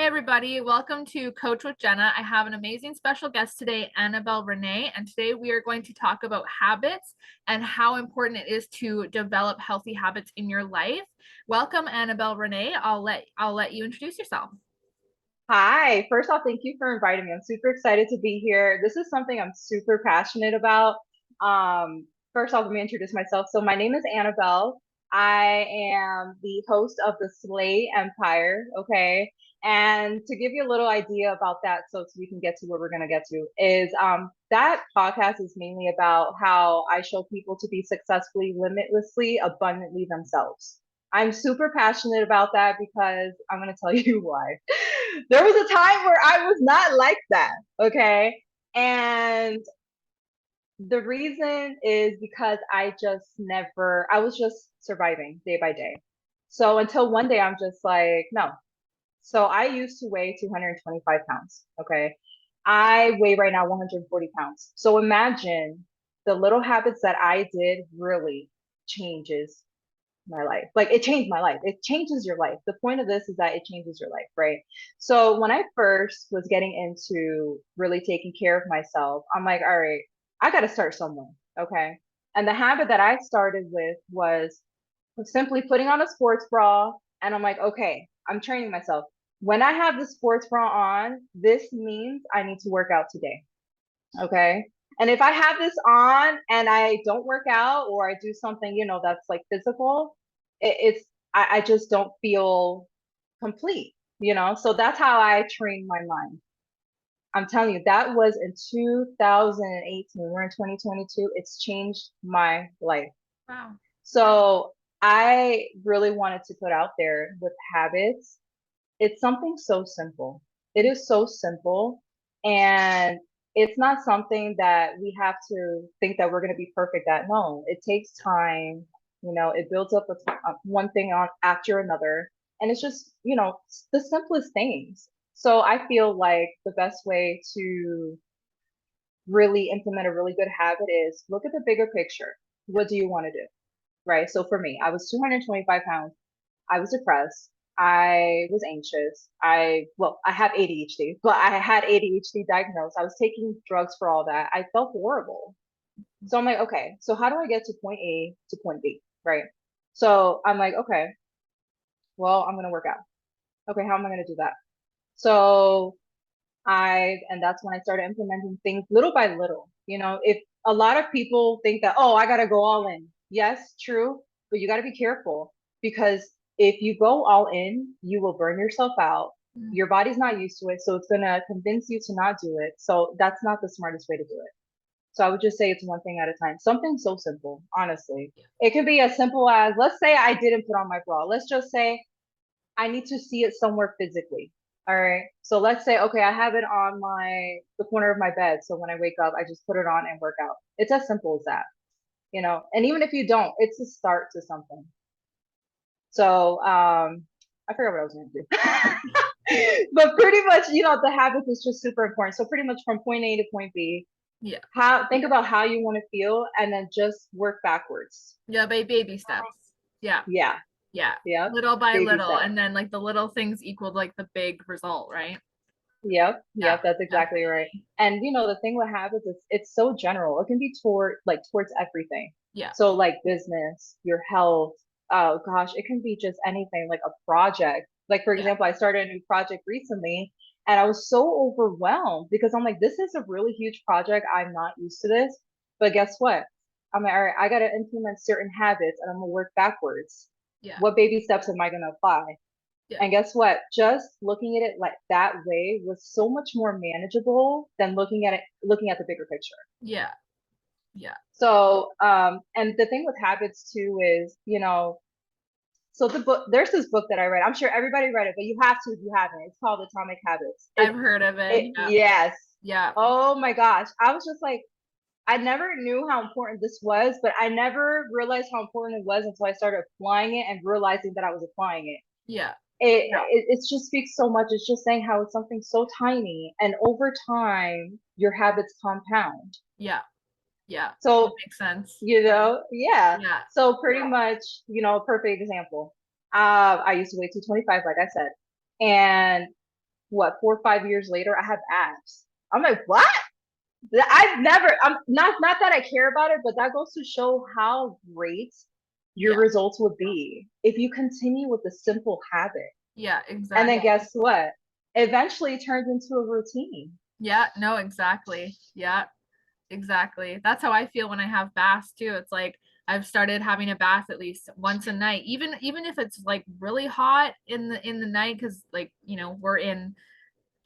Hey everybody, welcome to Coach with Jenna. I have an amazing special guest today, Anabel Rene, and today we are going to talk about habits and how important it is to develop healthy habits in your life. Welcome, Anabel Rene. I'll let you introduce yourself. Hi, first off, thank you for inviting me. I'm super excited to be here. This is something I'm super passionate about. First off, let me introduce myself. So my name is Anabel. I am the host of the Slay Empire, okay? And to give you a little idea about that, so we can get to where we're gonna get to, is that podcast is mainly about how I show people to be successfully, limitlessly, abundantly themselves. I'm super passionate about that because I'm gonna tell you why. There was a time where I was not like that. Okay. And the reason is because I was just surviving day by day. So until one day, I'm just like, no. So I used to weigh 225 pounds. Okay. I weigh right now 140 pounds. So imagine the little habits that I did really changes my life. Like it changed my life. It changes your life. The point of this is that it changes your life, right? So when I first was getting into really taking care of myself, I'm like, all right, I got to start somewhere. Okay. And the habit that I started with was simply putting on a sports bra. And I'm like, okay, I'm training myself. When I have the sports bra on, this means I need to work out today. Okay. And if I have this on and I don't work out or I do something, that's like physical, I just don't feel complete. So that's how I train my mind. I'm telling you, that was in 2018. We're in 2022. It's changed my life. Wow. So I really wanted to put out there with habits. It's something so simple. It is so simple. And it's not something that we have to think that we're going to be perfect at. No, it takes time. It builds up one thing on after another. And it's just, the simplest things. So I feel like the best way to really implement a really good habit is look at the bigger picture. What do you want to do? Right. So for me, I was 225 pounds. I was depressed. I was anxious. I have ADHD, but I had ADHD diagnosed. I was taking drugs for all that. I felt horrible. So I'm like, okay, so how do I get to point A to point B? Right. So I'm like, okay, well, I'm going to work out. Okay, how am I going to do that? So and that's when I started implementing things little by little. If a lot of people think that, oh, I got to go all in. Yes, true, but you got to be careful because if you go all in, you will burn yourself out. Mm. Your body's not used to it, so it's going to convince you to not do it. So that's not the smartest way to do it. So I would just say it's one thing at a time. Something so simple, honestly. It could be as simple as, let's say I didn't put on my bra. Let's just say I need to see it somewhere physically. All right. So let's say, okay, I have it on the corner of my bed. So when I wake up, I just put it on and work out. It's as simple as that. And even if you don't, it's a start to something. So I forgot what I was gonna do. But pretty much, the habits is just super important. So pretty much from point A to point B, Yeah. think about how you want to feel and then just work backwards. Yeah, by baby steps. Yeah. Yeah. Yeah. Yep. Little by Baby little. steps. And then like the little things equaled like the big result, right? Yep, Yeah. yep, that's exactly right. Definitely. And the thing with habits is it's so general. It can be towards everything. Yeah. So like business, your health, oh gosh, it can be just anything, like a project. Like for Yeah. example, I started a new project recently and I was so overwhelmed because I'm like, this is a really huge project. I'm not used to this. But guess what? I'm like, all right, I gotta implement certain habits and I'm gonna work backwards. Yeah. What baby steps am I gonna apply? Yeah. And guess what? Just looking at it like that way was so much more manageable than looking at the bigger picture. Yeah. Yeah. So, and the thing with habits too is, so there's this book that I read. I'm sure everybody read it, but you have to if you haven't. It's called Atomic Habits. I've heard of it. Yeah. Yes. Yeah. Oh my gosh. I was just like, I never knew how important this was, but I never realized how important it was until I started applying it and realizing that I was applying it. Yeah. It just speaks so much. It's just saying how it's something so tiny, and over time, your habits compound. Yeah. Yeah. That So, makes sense. yeah. Yeah. So pretty much, a perfect example. I used to weigh 225, like I said, and what, 4 or 5 years later, I have abs. I'm like, what? I've never, I'm not that I care about it, but that goes to show how great your Yeah. results would be if you continue with a simple habit. Yeah, And then exactly. guess what? Eventually it turns into a routine. Yeah, no, exactly. Yeah, exactly. That's how I feel when I have baths too. It's like I've started having a bath at least once a night, even if it's like really hot in the night, because like, we're in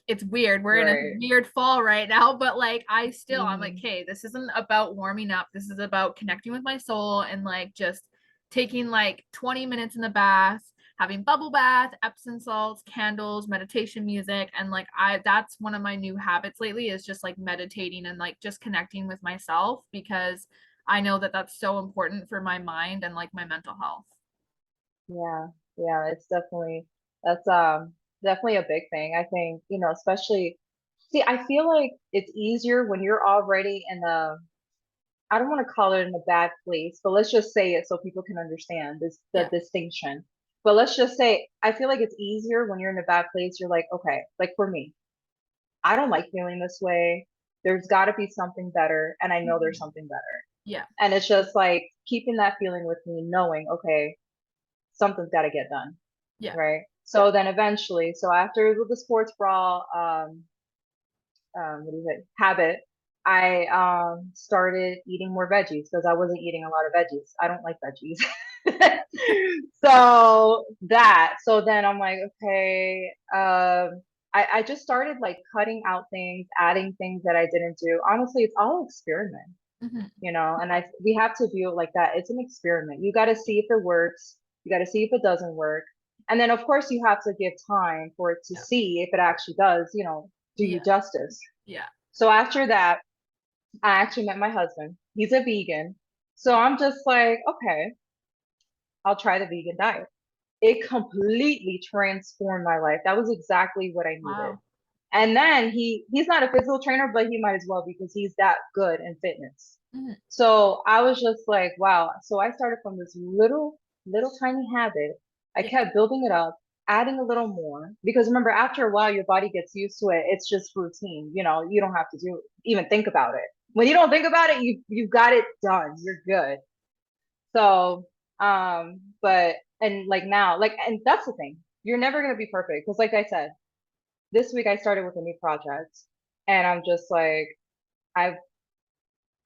it's weird. We're in a Right. weird fall right now, but like I'm like, Hmm. hey, this isn't about warming up. This is about connecting with my soul and like just taking like 20 minutes in the bath, having bubble bath, Epsom salts, candles, meditation music. And like that's one of my new habits lately is just like meditating and like just connecting with myself because I know that that's so important for my mind and like my mental health. Yeah. Yeah. It's that's definitely a big thing. I think, especially, see, I feel like it's easier when you're already in I don't want to call it in a bad place, but let's just say it so people can understand the Yeah. distinction. But let's just say I feel like it's easier when you're in a bad place. You're like, okay, like for me, I don't like feeling this way. There's got to be something better, and I know there's Mhm. something better. Yeah. And it's just like keeping that feeling with me, knowing, okay, something's got to get done, Yeah. right? So then eventually, so after the sports bra, what is it, habit, I started eating more veggies because I wasn't eating a lot of veggies. I don't like veggies. So then I'm like, okay, I just started like cutting out things, adding things that I didn't do. Honestly, it's all experiment, Hmm. and we have to view it like that. It's an experiment. You got to see if it works. You got to see if it doesn't work. And then of course you have to give time for it to Yeah. see if it actually does, do you Yeah. justice. Yeah. So after that, I actually met my husband. He's a vegan. So I'm just like, okay, I'll try the vegan diet. It completely transformed my life. That was exactly what I needed. Wow. And then he's not a physical trainer, but he might as well because he's that good in fitness. Mhm. So I was just like, wow. So I started from this little tiny habit. I Yeah. kept building it up, adding a little more. Because remember, after a while, your body gets used to it. It's just routine. You don't have to even think about it. When you don't think about it, you've got it done. You're good. So, but and like now, like, and that's the thing. You're never gonna be perfect because, like I said, this week I started with a new project, and I'm just like, I've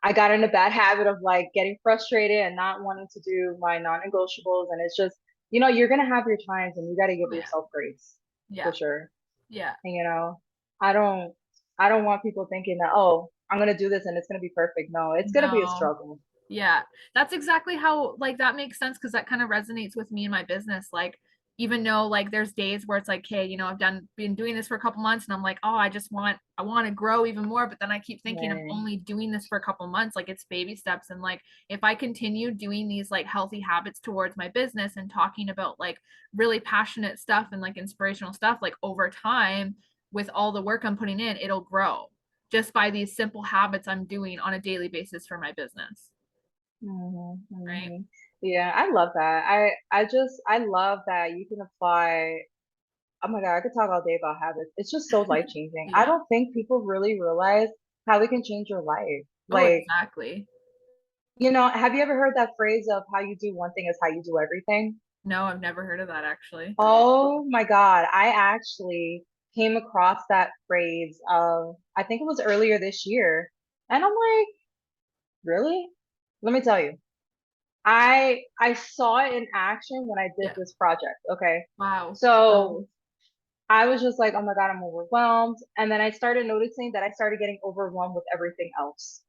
I got in a bad habit of like getting frustrated and not wanting to do my non-negotiables. And it's just, you're gonna have your times and you gotta give Oh yeah. yourself grace Yeah. for sure. Yeah. And I don't I don't want people thinking that, oh, I'm gonna do this and it's gonna be perfect. No, it's gonna be a No. struggle. Yeah. That's exactly how like that makes sense because that kind of resonates with me in my business. Like even though like there's days where it's like, hey, I've been doing this for a couple months and I'm like, oh, I want to grow even more. But then I keep thinking I'm Right. only doing this for a couple months. Like it's baby steps. And like if I continue doing these like healthy habits towards my business and talking about like really passionate stuff and like inspirational stuff, like over time with all the work I'm putting in, it'll grow just by these simple habits I'm doing on a daily basis for my business. Hmm. Right. Hmm. Yeah, I love that. I love that you can apply. Oh my God, I could talk all day about habits. It's just so life changing. I Yeah. don't think people really realize how it can change your life. Oh, Like, exactly. have you ever heard that phrase of how you do one thing is how you do everything? No, I've never heard of that actually. Oh my God, I actually came across that phrase I think it was earlier this year. And I'm like, really? Let me tell you. I saw it in action when I did Yeah. this project. Okay. Wow. So I was just like, oh my God, I'm overwhelmed. And then I started noticing that I started getting overwhelmed with everything else.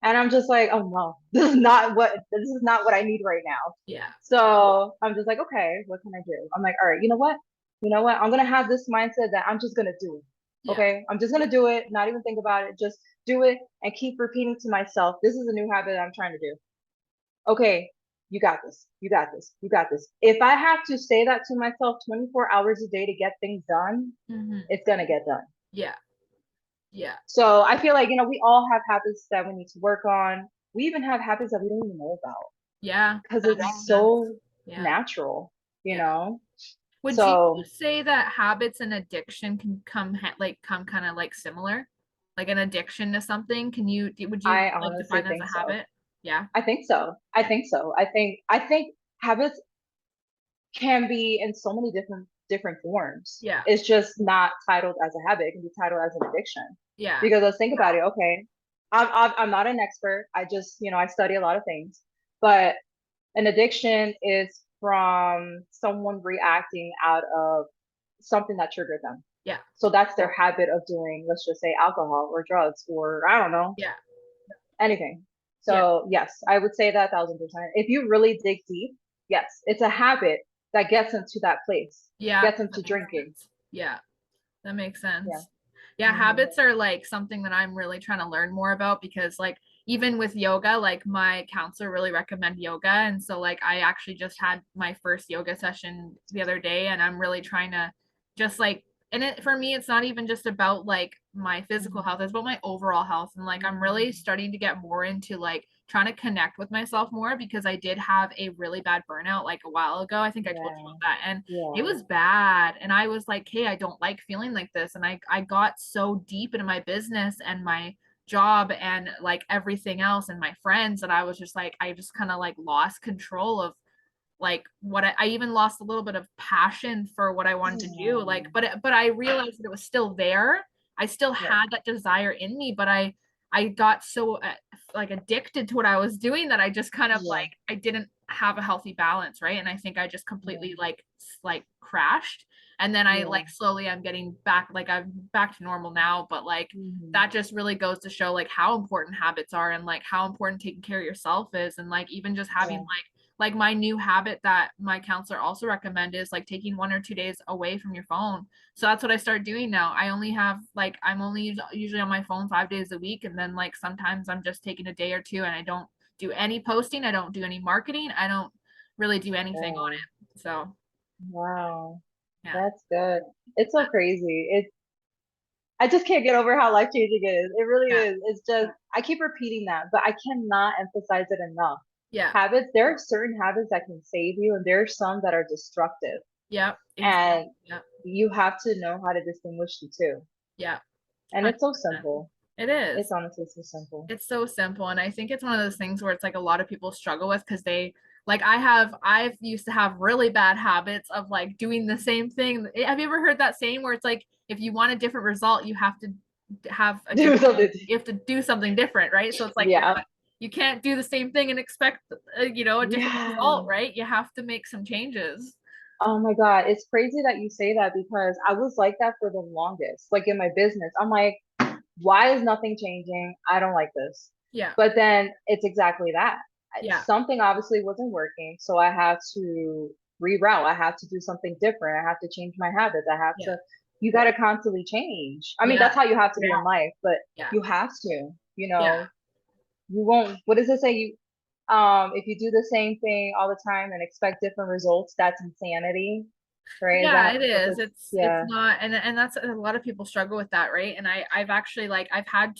And I'm just like, oh no, this is not what I need right now. Yeah. So I'm just like, okay, what can I do? I'm like, all right, you know what? You know what? I'm gonna have this mindset that I'm just gonna do it. Yeah. Okay. I'm just gonna do it, not even think about it, just do it and keep repeating to myself, this is a new habit I'm trying to do. Okay, you got this. You got this. You got this. If I have to say that to myself 24 hours a day to get things done, Hmm. it's gonna get done. Yeah. Yeah. So I feel like, we all have habits that we need to work on. We even have habits that we don't even know about Yeah. because That it's makes sense. so Yeah. natural, you Yeah. know? Would you So say that habits and addiction can come kind of like similar? Like an addiction to something? Would you I like honestly define it as think a so. habit? Yeah. I think so. I think so. I think habits can be in so many different forms. Yeah. It's just not titled as a habit. It can be titled as an addiction. Yeah. Because let's think about it. Okay, I'm not an expert. I just I study a lot of things, but an addiction is from someone reacting out of something that triggered them. Yeah. So that's their habit of doing, let's just say, alcohol or drugs or I don't know, Yeah. anything. Yeah. So yes, I would say that 1,000%. If you really dig deep, yes, it's a habit that gets into that place, Yeah. gets into That makes drinking. sense. Yeah. That makes Yeah. sense. Yeah, Hmm. habits are like something that I'm really trying to learn more about because like even with yoga, like my counselor really recommend yoga. And so like I actually just had my first yoga session the other day and I'm really trying to just like and it for me it's not even just about like my physical Hmm. health, it's about my overall health. And like I'm really starting to get more into like trying to connect with myself more because I did have a really bad burnout like a while ago. I think I told you Yeah. about that. And it Yeah. was bad and I was like, hey, I don't like feeling like this. And I got so deep into my business and my job and like everything else and my friends that I was just like I just kind of like lost control of like what I even lost a little bit of passion for what I wanted to do. Like, Yeah. but I realized that it was still there. I still Right. had that desire in me, but I got so like addicted to what I was doing that I just kind of Yeah. like I didn't have a healthy balance, right? And I think I just Yeah. completely like crashed. And then I Yeah. like slowly I'm getting back like I'm back to normal now, but like Hmm. that just really goes to show like how important habits are and like how important taking care of yourself is and like even just having Yeah. like my new habit that my counselor also recommended is like taking 1 or 2 days away from your phone. So that's what I started doing now. I only have like I'm only usually on my phone 5 days a week, and then like sometimes I'm just taking a day or two, and I don't do any posting. I don't do any marketing. I don't really do anything on Yeah. it. So Wow. yeah, That's good. It's so crazy. I just can't get over how life changing it is. It really yeah, is. It's just I keep repeating that, but I cannot emphasize it enough. yeah, Habits, there are certain habits that can save you, and there are some that are destructive. yeah, exactly. And Yeah, you have to know how to distinguish the two. yeah, And it's so 100%. simple. It It's is. honestly so simple. It's so simple. And I think it's one of those things where it's like a lot of people struggle with because they like I've used to have really bad habits of like doing the same thing. Have you ever heard that saying where it's like if you want a different result, you have to have a Do different something. you have to do something different, right? So it's like you're Yeah. not you can't do the same thing and expect a different Yeah. result, right? You have to make some changes. Oh my God. It's crazy that you say that because I was like that for the longest. Like in my business, I'm like, why is nothing changing? I don't like this. Yeah. But then it's exactly that. Yeah. Something obviously wasn't working. So I have to reroute. I have to do something different. I have to change my habits. I have Yeah. to, you got to constantly change. I mean, Yeah. that's how you have to be in life, but Yeah. you have to, Yeah. you won't, what does it say? If you do the same thing all the time and expect different results, that's insanity, right? Is Yeah, that it what is. this, It's yeah. not and that's a lot of people struggle with that, right? And I've actually like I've had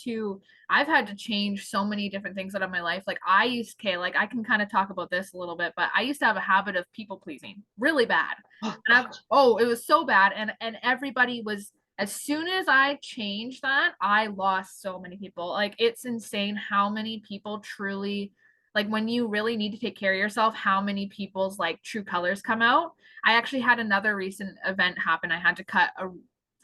to change so many different things out of my life. Like I used okay, like I can kind of talk about this a little bit, but I used to have a habit of people pleasing really bad. Oh And God. oh, it was so bad and everybody was as soon as I changed that, I lost so many people. Like it's insane how many people truly like when you really need to take care of yourself, how many people's like true colors come out. I actually had another recent event happen. I had to cut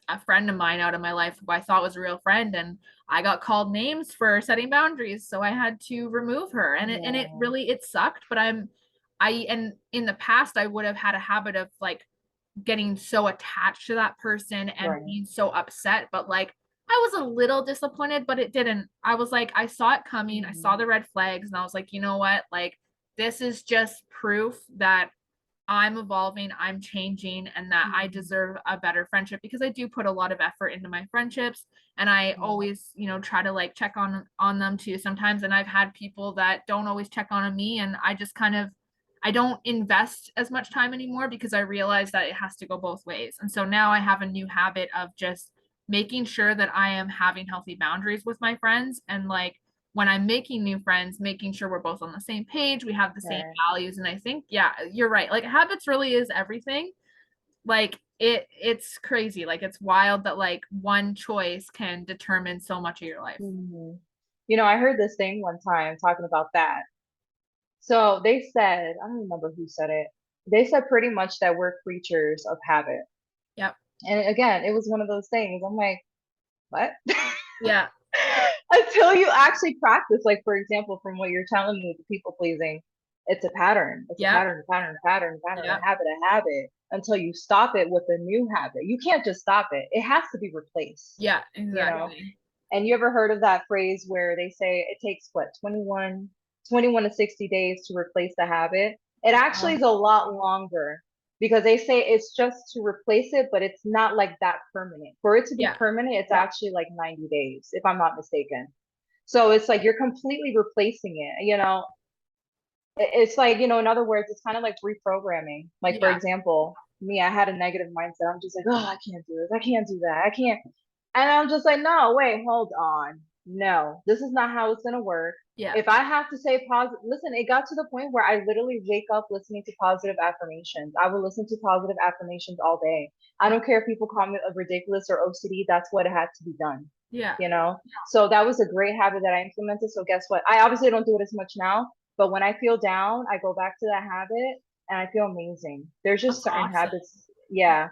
a friend of mine out of my life who I thought was a real friend, and I got called names for setting boundaries, so I had to remove her. And it Yeah. really it sucked, but I and in the past I would have had a habit of like getting so attached to that person and Right. being so upset, but like I was a little disappointed, but it didn't. I was like, I saw it coming. I saw Mhm. the red flags, and I was like, you know what? Like, this is just proof that I'm evolving, I'm changing, and that I Mhm. deserve a better friendship because I do put a lot of effort into my friendships and I Yeah. always, try to like check on them too sometimes. And I've had people that don't always check on me and I just kind of I don't invest as much time anymore because I realize that it has to go both ways. And so now I have a new habit of just making sure that I am having healthy boundaries with my friends and like when I'm making new friends, making sure we're both on the same page, we have the same Right. values. And I think, yeah, you're right. Like habits really is everything. like it's crazy. Like it's wild that like one choice can determine so much of your life. Mhm. I heard this thing one time talking about that. So they said, I don't remember who said it. They said pretty much that we're creatures of habit. Yep. And again, it was one of those things. I'm like, what? Yeah. Until you actually practice, like for example, from what you're telling me, the people pleasing, it's a pattern. It's a Yep. pattern, a pattern, a pattern, a pattern, Yep. a habit until you stop it with a new habit. You can't just stop it. It has to be replaced, Yeah, you know? exactly. And you ever heard of that phrase where they say it takes what, 21 to 60 days to replace the habit? It actually Oh, is a lot longer because they say it's just to replace it, but it's not like that permanent. For it to be yeah. permanent, it's actually like 90 days, if I'm not mistaken. So it's like you're completely replacing it. It's like, in other words, it's kind of like reprogramming. Like, for Yeah. example, me, I had a negative mindset. I'm just like, oh, I can't do this. I can't do that. I can't. And I'm just like, no, wait, hold on. No, this is not how it's going to work. Yeah. If I have to say positive, listen, it got to the point where I literally wake up listening to positive affirmations. I will listen to positive affirmations all day. I don't care if people call me a ridiculous or OCD. That's what it had to be done, Yeah. you know? So that was a great habit that I implemented. So guess what? I obviously don't do it as much now, but when I feel down, I go back to that habit and I feel amazing. There's That's just certain awesome. habits. Yeah,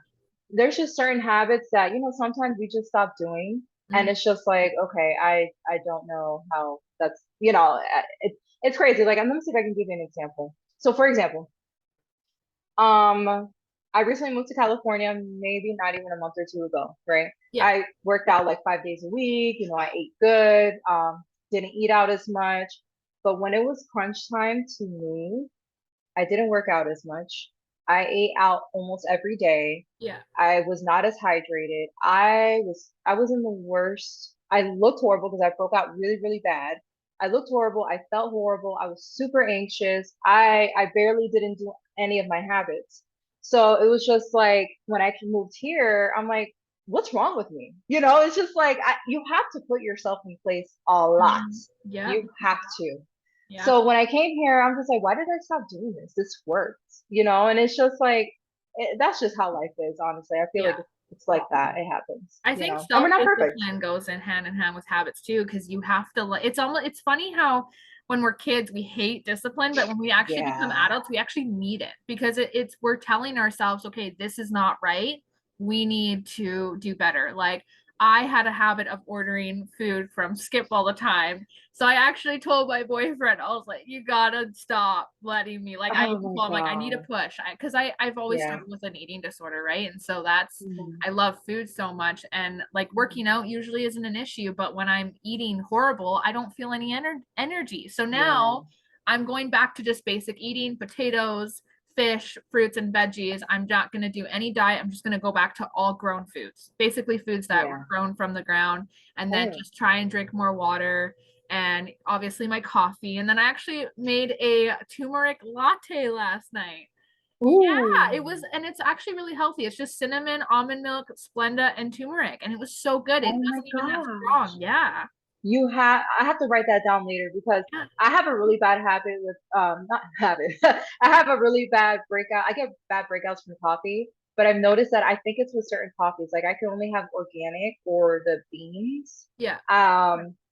there's just certain habits that sometimes we just stop doing, and Mhm. it's just like, okay, I don't know how that's it's crazy. Like, I'm gonna see if I can give you an example. So for example, um I recently moved to California, maybe not even a month or two ago, right? Yeah. I worked out like 5 days a week. I ate good, didn't eat out as much, but when it was crunch time to move, I didn't work out as much. I ate out almost every day. Yeah. I was not as hydrated. I was in the worst. I looked horrible because I broke out really, really bad. I looked horrible. I felt horrible. I was super anxious. I barely didn't do any of my habits. So it was just like when I moved here, I'm like, what's wrong with me? It's just like you have to put yourself in place a lot. Mhm. Yeah. You have to. Yeah. So when I came here, I'm just like, why did I stop doing this? This works, and it's just like that's just how life is. Honestly, I feel like Yeah. it's like that. It happens, I think and we're self not perfect. discipline goes in hand with habits too, because you have to like it's funny how when we're kids we hate discipline, but when we actually become Yeah. adults, we actually need it because it's we're telling ourselves, okay, this is not right. We need to do better. Like I had a habit of ordering food from Skip all the time. So I actually told my boyfriend, I was like, you gotta stop letting me. Like I Oh even my told him like I need a God. push. Because I've always Yeah. struggled with an eating disorder, right? And so that's Mhm. I love food so much and like Mhm. working out usually isn't an issue, but when I'm eating horrible, I don't feel any energy. So Yeah. now I'm going back to just basic eating, potatoes, fish, fruits and veggies. I'm not going to do any diet. I'm just going to go back to all grown foods. Basically foods that were Yeah. grown from the ground and then Same. just try and drink more water and obviously my coffee. And then I actually made a turmeric latte last night. Ooh. Yeah, it was, and it's actually really healthy. It's just cinnamon, almond milk, Splenda, and turmeric, and it was so good. It Oh my wasn't even that strong. gosh. Yeah, I have to write that down later because yeah, I have a really bad habit with not habit. I have a really bad breakout. I get bad breakouts from coffee, but I've noticed that I think it's with certain coffees. Like I can only have organic or the beans. yeah.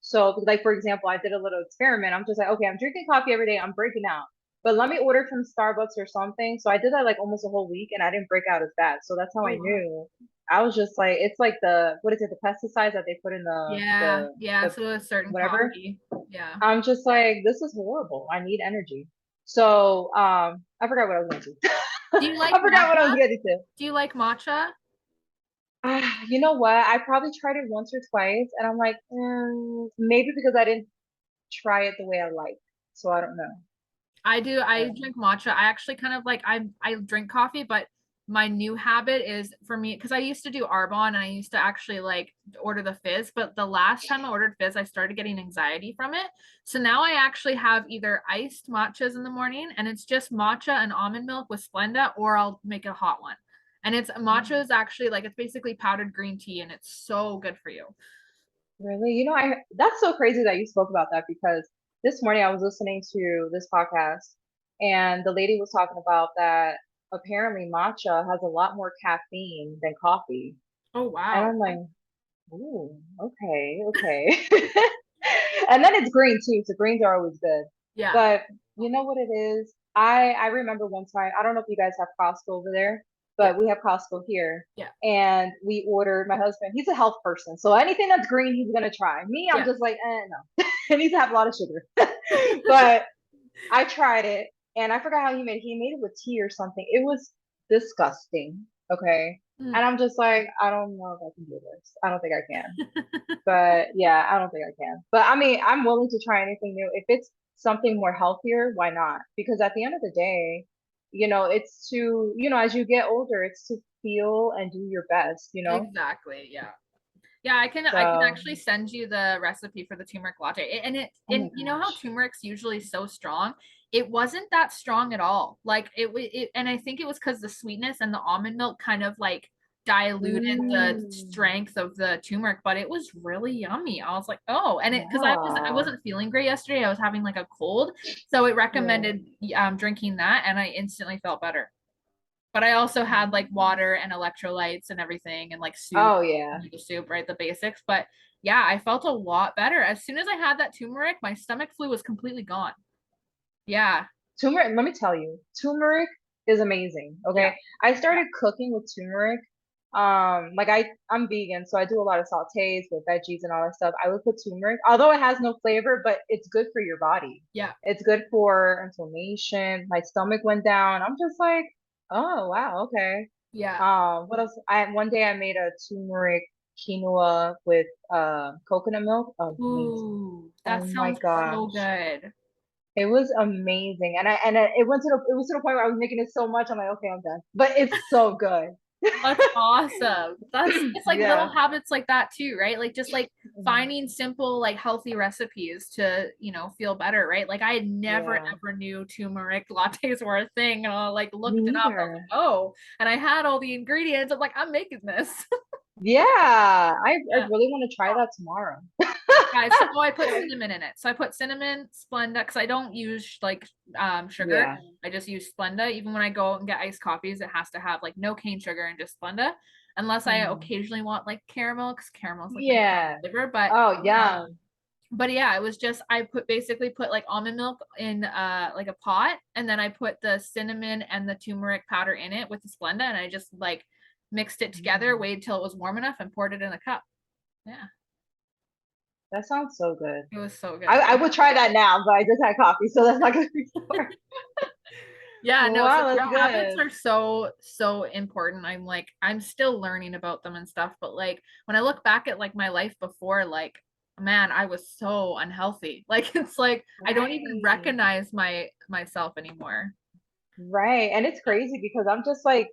So like for example, I did a little experiment. I'm just like, okay, I'm drinking coffee every day. I'm breaking out. But let me order from Starbucks or something. So I did that like almost a whole week and I didn't break out as bad. So that's how Oh, I wow. knew. I was just like, it's like the what is it, the pesticides that they put in the Yeah, the yeah. the So a certain whatever. coffee. Yeah. I'm just like, this is horrible. I need energy. So I forgot what I was going to. Do you like I forgot what I matcha? was getting to. Do you like matcha? You know what? I probably tried it once or twice, and I'm like, maybe because I didn't try it the way I like. So I don't know. I do. I I don't know. drink matcha. I actually kind of like I drink coffee, but my new habit is for me because I used to do Arbonne and I used to actually like order the fizz, but the last time I ordered fizz, I started getting anxiety from it. So now I actually have either iced matchas in the morning and it's just matcha and almond milk with Splenda, or I'll make a hot one. And it's matcha is actually like it's basically powdered green tea and it's so good for you. Really? I that's so crazy that you spoke about that because this morning I was listening to this podcast and the lady was talking about that. apparently matcha has a lot more caffeine than coffee. Oh, And wow. I'm like, ooh, okay, okay. And then it's green too, so greens are always good. Yeah. But you know what it is? I remember one time, I don't know if you guys have Costco over there, Yeah. but we have Costco here. Yeah. And we ordered, my husband, he's a health person. So anything that's green, he's gonna try. Me, I'm Yeah. just like, no. It needs to have a lot of sugar. But I tried it and I forgot how he made it. He made it with tea or something. It was disgusting. Okay. Mm. And I'm just like, I don't know if I can do this. I don't think I can. But yeah, I don't think I can. But I mean, I'm willing to try anything new. If it's something more healthier, why not? Because at the end of the day, it's to, as you get older, it's to feel and do your best, you know? Exactly. Yeah. Yeah, I can So, actually send you the recipe for the turmeric latte. And oh my you know how gosh. turmeric's usually so strong? It wasn't that strong at all. Like it and I think it was because the sweetness and the almond milk kind of like diluted the Mm, strength of the turmeric, but it was really yummy. I was like, oh, and it because I yeah. wasn't feeling great yesterday. I was having like a cold. So it Yeah. recommended drinking that and I instantly felt better. But I also had like water and electrolytes and everything and like soup, Oh yeah. the soup, right? The basics. But yeah, I felt a lot better. As soon as I had that turmeric, my stomach flu was completely gone. Yeah. Turmeric, let me tell you, turmeric is amazing. Yeah. Okay. I started cooking with turmeric. Like I'm vegan, so I do a lot of sautés with veggies and all that stuff. I would put turmeric, although it has no flavor, but it's good for your body. Yeah. It's good for inflammation. My stomach went down. I'm just like, oh wow, okay. Yeah. What else? I one day I made a turmeric quinoa with coconut milk. Amazing. Ooh, Oh that my sounds so gosh. good. It was amazing, it went to the point where I was making it so much. I'm like, okay, I'm done. But it's so good. That's awesome. That's it's like little Yeah, habits like that too, right? Like just like mm, finding simple like healthy recipes to, feel better, right? Like I had never yeah. ever knew turmeric lattes were a thing and I like Me looked it up. I was like, neither. "Oh," and I had all the ingredients. I'm like, "I'm making this." Yeah, I Yeah. really want to try that tomorrow. Yeah, so I put cinnamon in it. So I put cinnamon, Splenda, because I don't use like sugar. Yeah. I just use Splenda. Even when I go and get iced coffees, it has to have like no cane sugar and just Splenda. Unless I Mm. occasionally want like caramel, because caramel is like my favorite Yeah. flavor. Oh, yeah. Um, but yeah, it was just I basically put like almond milk in like a pot, and then I put the cinnamon and the turmeric powder in it with the Splenda, and I just like mixed it together, Mm. waited till it was warm enough, and poured it in a cup. Yeah, That sounds so good. it was so good. I would try that now, but I just had coffee, so that's not gonna be far. Yeah, no, so Wow, that's habits good. are so important. I'm still learning about them and stuff, but like when I look back at like my life before, like man, I was so unhealthy. Like it's like I don't even Right. recognize myself anymore. Right. And it's crazy because I'm just like,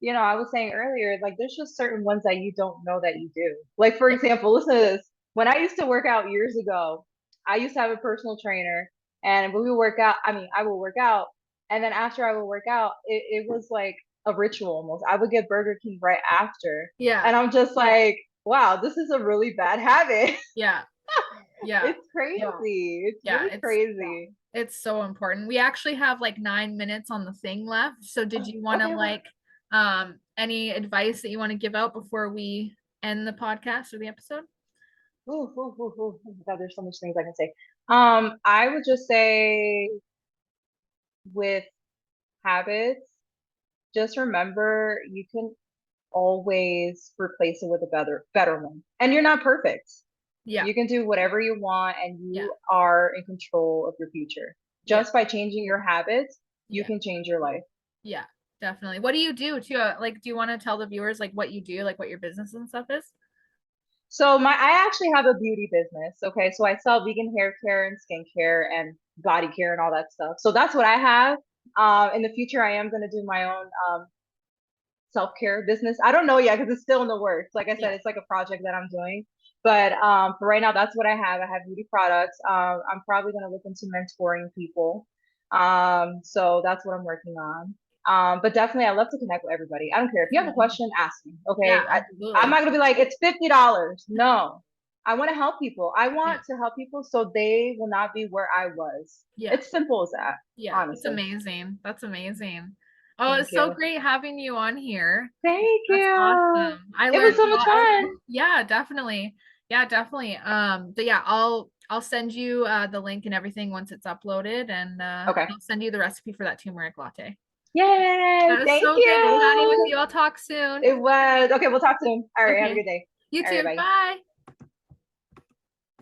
I was saying earlier, like there's just certain ones that you don't know that you do. Like for Yeah. example, listen to this. When I used to work out years ago, I used to have a personal trainer, and when we would work out, I mean, I would work out, and then after I would work out, it was like a ritual almost. I would get Burger King right after, Yeah. and I'm just like, wow, this is a really bad habit. Yeah. Yeah. It's crazy. It's Yeah. really crazy. It's so important. We actually have like 9 minutes on the thing left. So did Oh, you want to okay, okay. like any advice that you want to give out before we end the podcast or the episode? Ooh, ooh, ooh, ooh. Oh my God, there's so much things I can say. I would just say with habits, just remember you can always replace it with a better one. And you're not perfect. Yeah. You can do whatever you want and Yeah. you are in control of your future. Yeah. Just by changing your habits, you Yeah. can change your life. Yeah. Definitely. What do you do too? Like, do you want to tell the viewers like what you do, like what your business and stuff is? So I actually have a beauty business. Okay. So I sell vegan hair care and skincare and body care and all that stuff. So that's what I have. In the future, I am going to do my own self-care business. I don't know yet because it's still in the works. Like I said, Yeah. it's like a project that I'm doing. But for right now, that's what I have. I have beauty products. I'm probably going to look into mentoring people. So that's what I'm working on. But definitely, I love to connect with everybody. I don't care if you have a question, ask me. Yeah, Okay, I'm absolutely. not gonna be like it's $50. No, I want to help people. I Yeah. want to help people so they will not be where I was. Yeah. It's simple as that, Yeah. That's honestly. amazing. That's amazing. Oh, Thank it's so you. great having you on here. Thank That's you. awesome. I It was learned so a much lot. fun. Yeah, definitely. Yeah, definitely. But yeah, I'll send you the link and everything once it's uploaded, and Okay. I'll send you the recipe for that turmeric latte. Yay. That was Thank so good chatting with you. you. I'll talk soon. It was. Okay, we'll talk soon. All right. Have a Okay. good day. You All right. too. Bye. Bye.